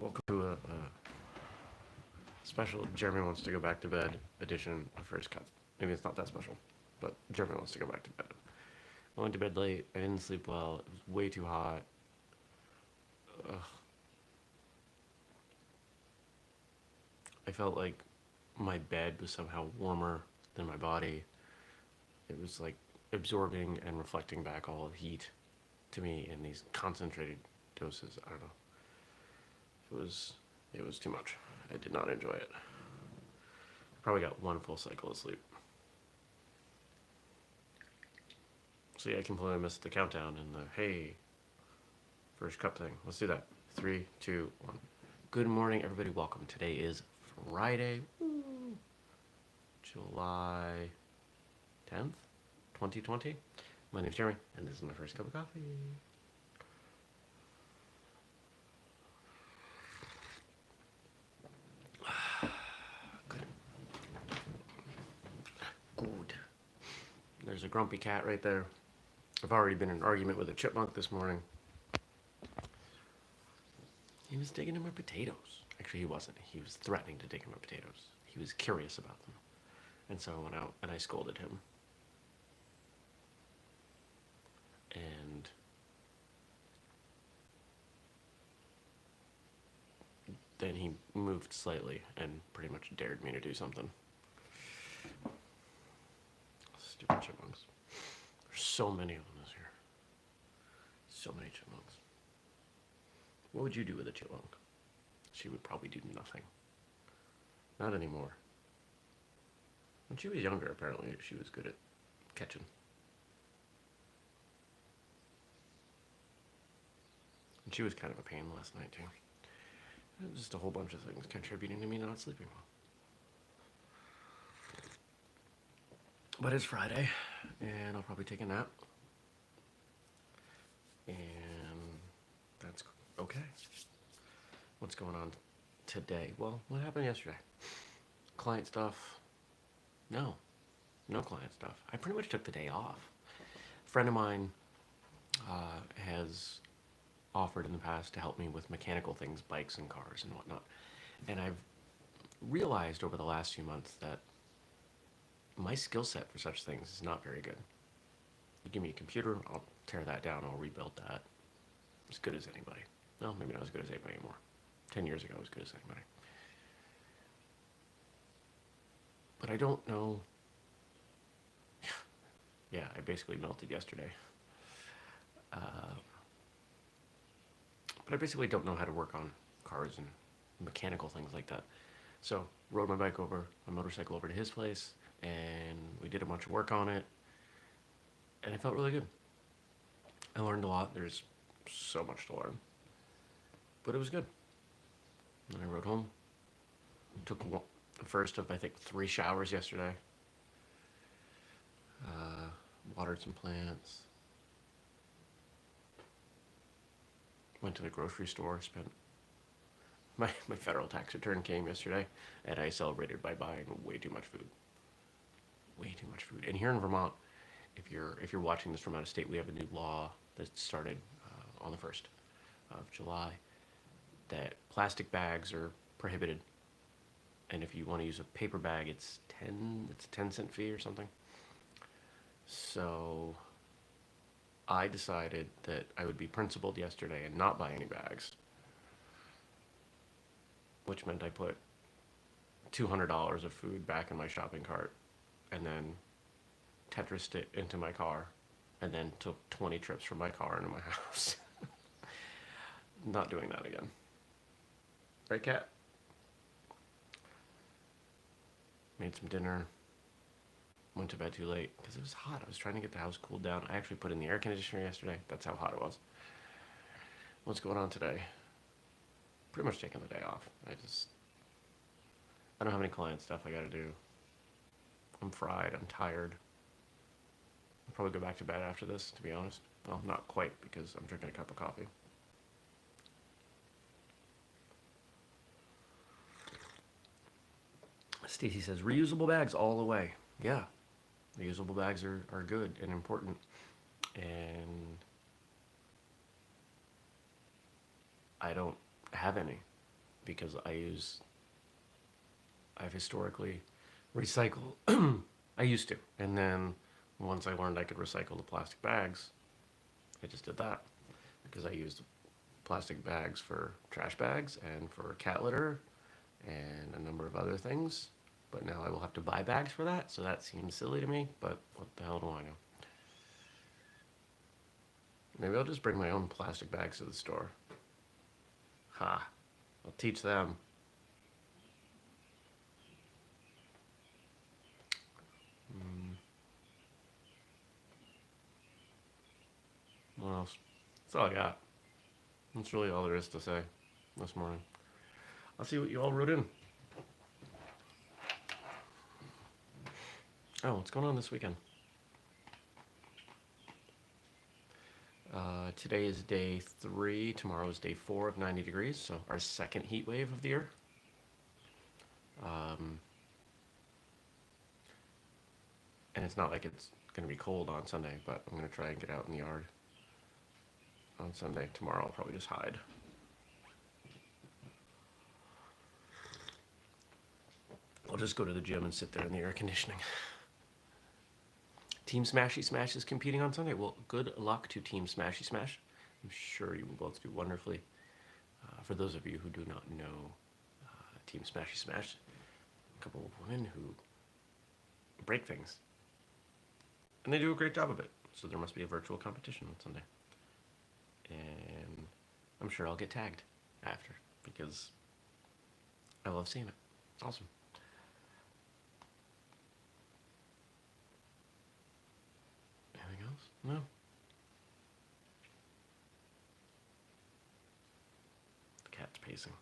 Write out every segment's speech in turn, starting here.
Welcome to a special Jeremy Wants to Go Back to Bed edition of First Cup. Maybe it's not that special, but Jeremy wants to go back to bed. I went to bed late. I didn't sleep well. It was way too hot. Ugh. I felt like my bed was somehow warmer than my body. It was like absorbing and reflecting back all of the heat to me in these concentrated doses. I don't know. It was too much. I did not enjoy it. Probably got one full cycle of sleep. So yeah, I completely missed the countdown and the hey, first cup thing. Let's do that. 3, 2, 1. Good morning, everybody. Welcome. Today is Friday, July 10th, 2020. My name's Jeremy, and this is my first cup of coffee. Good. There's a grumpy cat right there. I've already been in an argument with a chipmunk this morning. He was digging in my potatoes. Actually, he wasn't. He was threatening to dig in my potatoes. He was curious about them. And so I went out and I scolded him. And then he moved slightly and pretty much dared me to do something. Stupid chipmunks. There's so many of them this year. So many chipmunks. What would you do with a chipmunk? She would probably do nothing. Not anymore. When she was younger, apparently, she was good at catching. And she was kind of a pain last night, too. It was just a whole bunch of things contributing to me not sleeping well. But it's Friday, and I'll probably take a nap. And that's okay. What's going on today? Well, what happened yesterday? Client stuff? No client stuff. I pretty much took the day off. A friend of mine has offered in the past to help me with mechanical things, bikes and cars and whatnot. And I've realized over the last few months that my skill set for such things is not very good. You give me a computer, I'll tear that down, I'll rebuild that. As good as anybody. Well, maybe not as good as anybody anymore. 10 years ago, as good as anybody. But I don't know. Yeah, I basically melted yesterday. But I basically don't know how to work on cars and mechanical things like that. So, rode my motorcycle over to his place, and we did a bunch of work on it, and it felt really good. I learned a lot. There's so much to learn. But it was good. Then I rode home. Took the first of, I think, 3 showers yesterday. Watered some plants. Went to the grocery store. Spent my federal tax return came yesterday, and I celebrated by buying way too much food. Way too much food. And here in Vermont, if you're watching this from out of state, we have a new law that started on the 1st of July that plastic bags are prohibited. And if you want to use a paper bag, it's a 10-cent fee or something. So I decided that I would be principled yesterday and not buy any bags, which meant I put $200 of food back in my shopping cart and then Tetrised it into my car and then took 20 trips from my car into my house. Not doing that again. Right, Kat? Made some dinner. Went to bed too late because it was hot. I was trying to get the house cooled down. I actually put in the air conditioner yesterday. That's how hot it was. What's going on today? Pretty much taking the day off. I don't have any client stuff I gotta do. I'm fried. I'm tired. I'll probably go back to bed after this, to be honest. Well, not quite, because I'm drinking a cup of coffee. Stacy says, reusable bags all the way. Yeah, reusable bags are good and important. And I don't have any. because I've historically recycled. I used to. And then once I learned I could recycle the plastic bags, I just did that because I used plastic bags for trash bags and for cat litter and a number of other things. But now I will have to buy bags for that, so that seems silly to me, but what the hell do I know? Maybe I'll just bring my own plastic bags to the store. Ha! I'll teach them. What else? That's all I got. That's really all there is to say this morning. I'll see what you all wrote in. Oh, what's going on this weekend? Today is day 3. Tomorrow is day 4 of 90 degrees, so our second heat wave of the year. And it's not like it's going to be cold on Sunday, but I'm going to try and get out in the yard on Sunday. Tomorrow I'll probably just hide. I'll just go to the gym and sit there in the air conditioning. Team Smashy Smash is competing on Sunday. Well, good luck to Team Smashy Smash. I'm sure you will both do wonderfully. For those of you who do not know Team Smashy Smash, a couple of women who break things. And they do a great job of it. So there must be a virtual competition on Sunday. And I'm sure I'll get tagged after because I love seeing it. It's awesome. Anything else? No. The cat's pacing.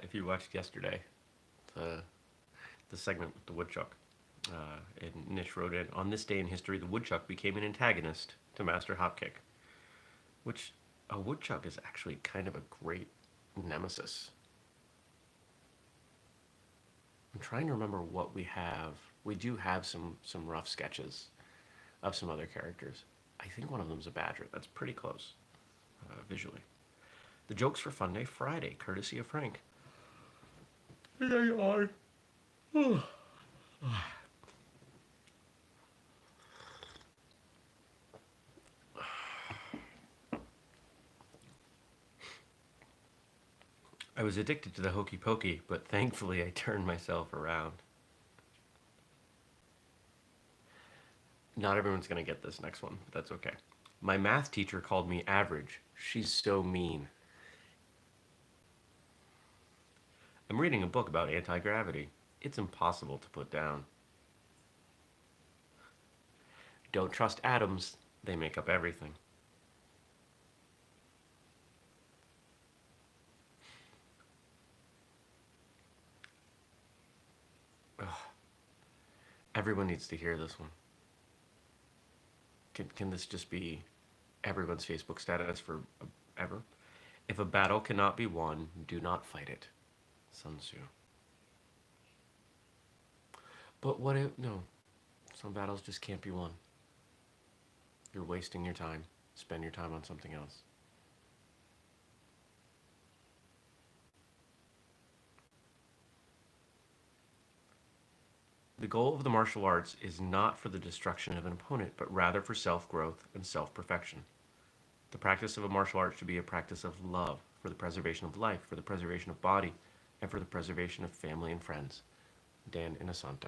If you watched yesterday, the segment with the woodchuck, and Nish wrote in, on this day in history, the woodchuck became an antagonist to Master Hopkick, which a woodchuck is actually kind of a great nemesis. I'm trying to remember what we have. We do have some rough sketches of some other characters. I think one of them's a badger. That's pretty close visually. The jokes for Funday Friday, courtesy of Frank. There you are. I was addicted to the hokey pokey, but thankfully I turned myself around. Not everyone's going to get this next one, but that's okay. My math teacher called me average. She's so mean. I'm reading a book about anti-gravity. It's impossible to put down. Don't trust atoms. They make up everything. Ugh. Everyone needs to hear this one. Can this just be everyone's Facebook status forever? If a battle cannot be won, do not fight it. Sun Tzu. But what if, no, some battles just can't be won. You're wasting your time. Spend your time on something else. The goal of the martial arts is not for the destruction of an opponent, but rather for self-growth and self-perfection. The practice of a martial art should be a practice of love, for the preservation of life, for the preservation of body, and for the preservation of family and friends. Dan Inosanto.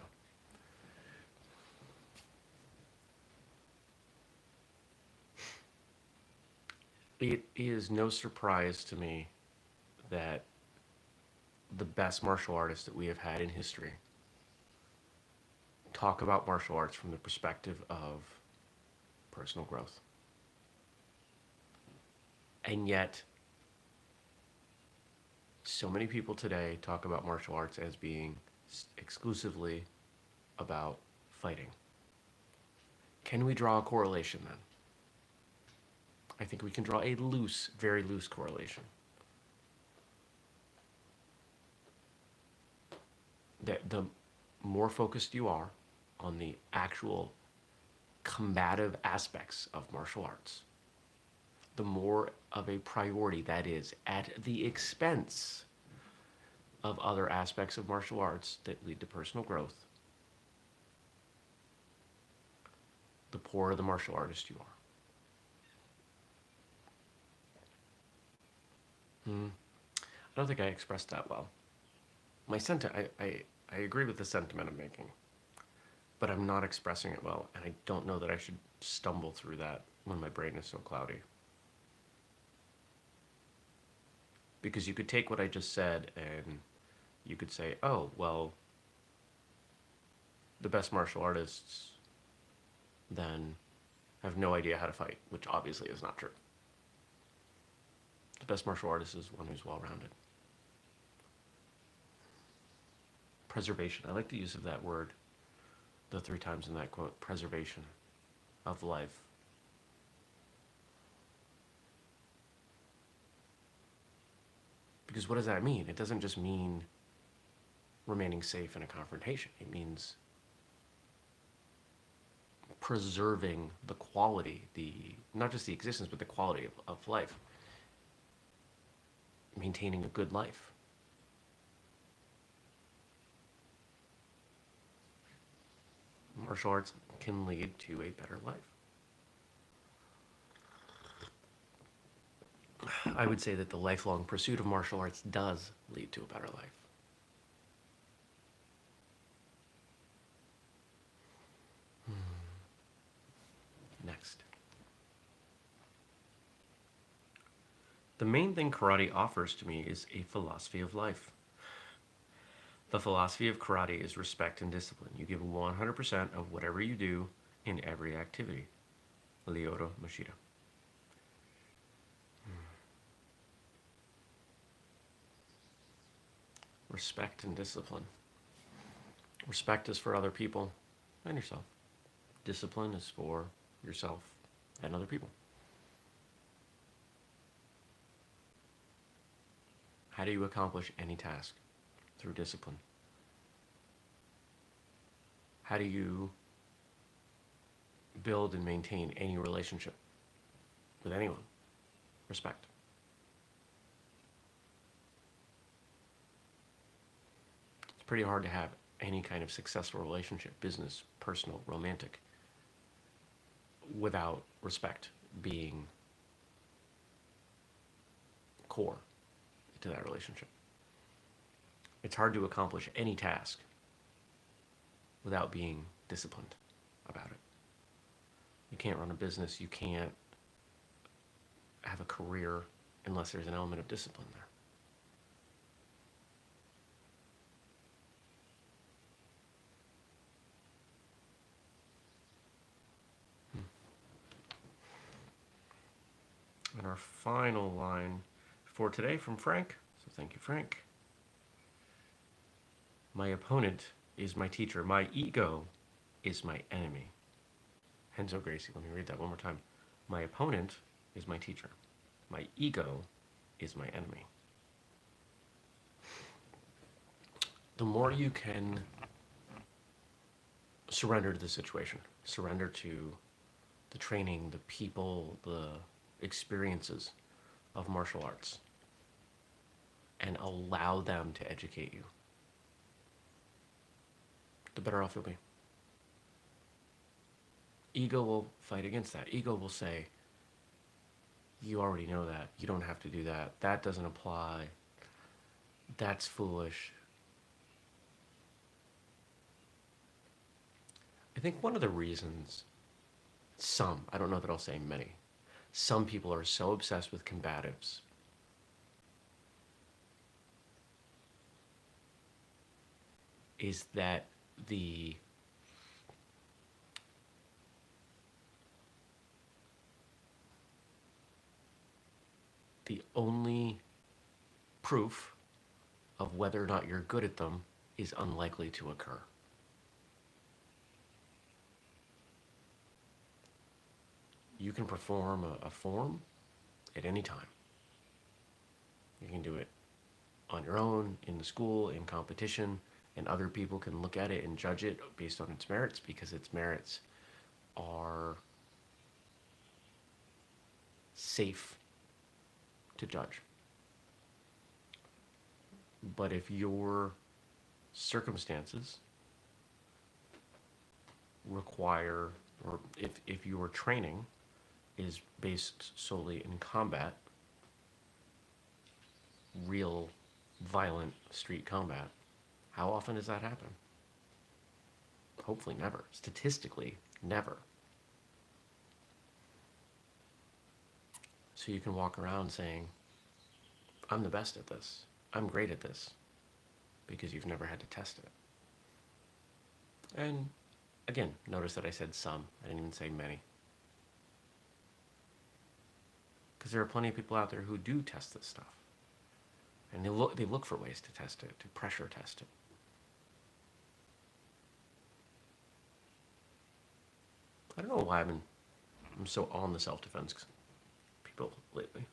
It is no surprise to me that the best martial artists that we have had in history talk about martial arts from the perspective of personal growth. And yet, so many people today talk about martial arts as being exclusively about fighting. Can we draw a correlation then? I think we can draw a loose, very loose correlation. That the more focused you are on the actual combative aspects of martial arts, the more of a priority that is at the expense of other aspects of martial arts that lead to personal growth, the poorer the martial artist you are. I don't think I expressed that well. I agree with the sentiment I'm making, but I'm not expressing it well, and I don't know that I should stumble through that when my brain is so cloudy. Because you could take what I just said and you could say, oh, well, the best martial artists then have no idea how to fight, which obviously is not true. The best martial artist is one who's well-rounded. Preservation. I like the use of that word the 3 times in that quote. Preservation of life. Because what does that mean? It doesn't just mean remaining safe in a confrontation. It means preserving the quality, not just the existence, but the quality of life. Maintaining a good life. Martial arts can lead to a better life. I would say that the lifelong pursuit of martial arts does lead to a better life. Next. The main thing karate offers to me is a philosophy of life. The philosophy of karate is respect and discipline. You give 100% of whatever you do in every activity. Lyoto Machida. Respect and discipline. Respect is for other people and yourself. Discipline is for yourself and other people. How do you accomplish any task? Through discipline. How do you build and maintain any relationship with anyone? Respect. It's pretty hard to have any kind of successful relationship, business, personal, romantic, without respect being core to that relationship. It's hard to accomplish any task without being disciplined about it. You can't run a business, you can't have a career unless there's an element of discipline there. And our final line for today from Frank, so thank you, Frank. My opponent is my teacher. My ego is my enemy. Renzo Gracie, let me read that one more time. My opponent is my teacher. My ego is my enemy. The more you can surrender to the situation, surrender to the training, the people, the experiences of martial arts, and allow them to educate you, the better off you'll be. Ego will fight against that. Ego will say, you already know that. You don't have to do that. That doesn't apply. That's foolish. I think one of the reasons I don't know that I'll say many, some people are so obsessed with combatives is that the only proof of whether or not you're good at them is unlikely to occur. You can perform a form at any time. You can do it on your own, in the school, in competition, and other people can look at it and judge it based on its merits because its merits are safe to judge. But if your circumstances require, or if your training is based solely in combat, real violent street combat, how often does that happen? Hopefully never. Statistically, never. So you can walk around saying, I'm the best at this. I'm great at this. Because you've never had to test it. And again, notice that I said some. I didn't even say many. Because there are plenty of people out there who do test this stuff. And they look for ways to test it, to pressure test it. I don't know why I'm so on the self-defense people lately.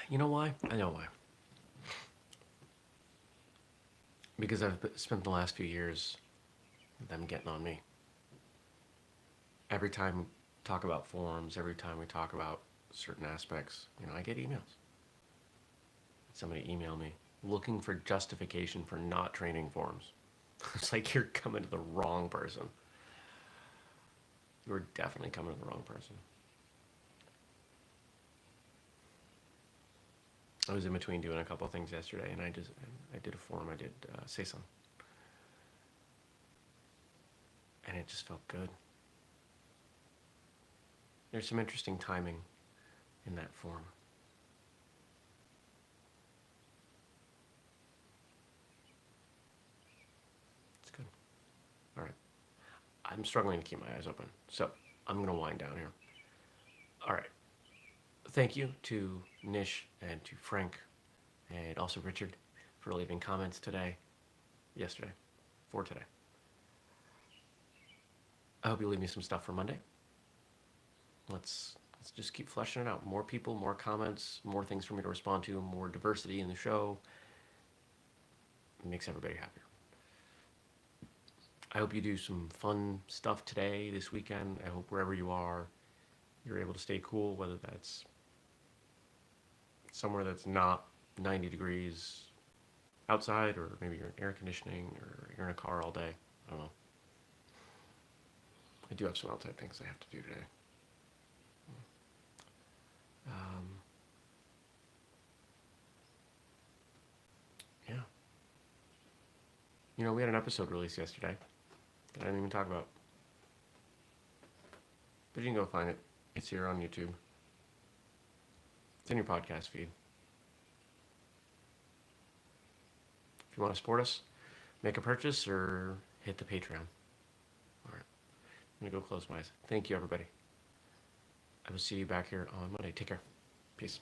You know why? I know why. Because I've spent the last few years them getting on me. Every time we talk about forums, every time we talk about certain aspects, I get emails. Somebody email me looking for justification for not training forums. It's like you're coming to the wrong person. You're definitely coming to the wrong person. I was in between doing a couple of things yesterday, and I did a forum. I did Saison, and it just felt good. There's some interesting timing in that forum. It's good. All right. I'm struggling to keep my eyes open, so I'm going to wind down here. All right. Thank you to Nish and to Frank and also Richard for leaving comments yesterday, for today. I hope you leave me some stuff for Monday. Let's just keep fleshing it out. More people, more comments, more things for me to respond to, more diversity in the show. It makes everybody happier. I hope you do some fun stuff today, this weekend. I hope wherever you are, you're able to stay cool, whether that's somewhere that's not 90 degrees outside, or maybe you're in air conditioning, or you're in a car all day. I don't know. I do have some outside things I have to do today. Yeah. We had an episode released yesterday that I didn't even talk about. But you can go find it. It's here on YouTube. It's in your podcast feed. If you want to support us, make a purchase or hit the Patreon. All right. I'm going to go close my eyes. Thank you, everybody. I will see you back here on Monday. Take care. Peace.